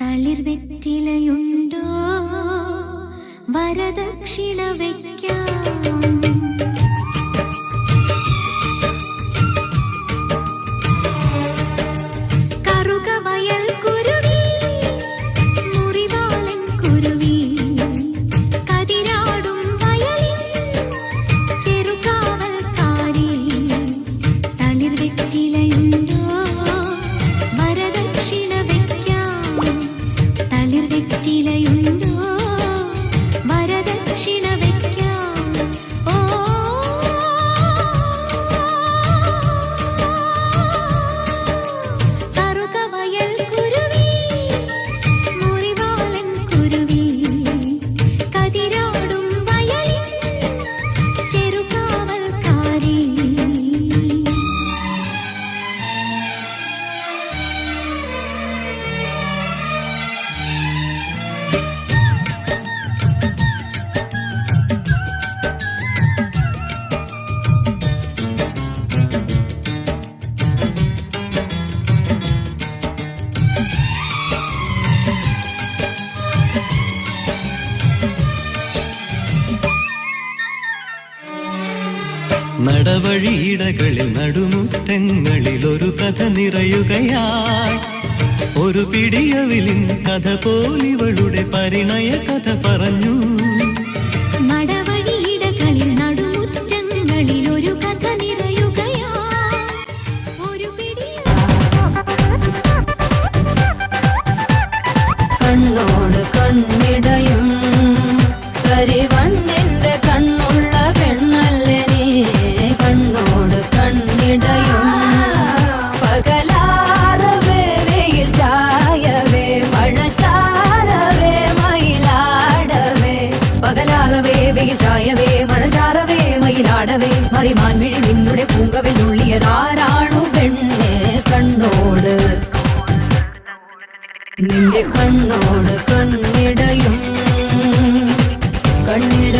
തളിർ വെറ്റിലയുണ്ടോ വരദക്ഷിണ വയ്ക്കാം. നടവഴിയിടകളിൽ നടുമുറ്റങ്ങളിൽ ഒരു കഥ നിറയുകയായി. ഒരു പിടിയവിലിൻ കഥ പോലിവളുടെ പരിണയ കഥ പറഞ്ഞു. നടവഴിയിടകളിൽ നടുമുറ്റങ്ങളിൽ ഒരു കഥ നിറയുകയായി. ഒരു കണ്ണോട് കണ്ണിടയും കരിവണ്ണിന്റെ കണ്ണുള്ള പെണ്ണല്ലേ നീ. കണ്ണോട് കണ്ണിടയും പകലാറവേ വെയിൽ ചായവേ മഴ ചാരവേ മയിലാടവേ. പകലാറവേ വെയിൽ ചായവേ മഴ ചാരവേ മയിലാടവേ. മറിമാൻ മിഴി നിന്നുടെ പൂങ്കവിൽ നുള്ളിയതാരാണു പെണ്ണെ കണ്ണോട്. നിന്റെ കണ്ണോട് കണ്ണിടയും കണ്ണിട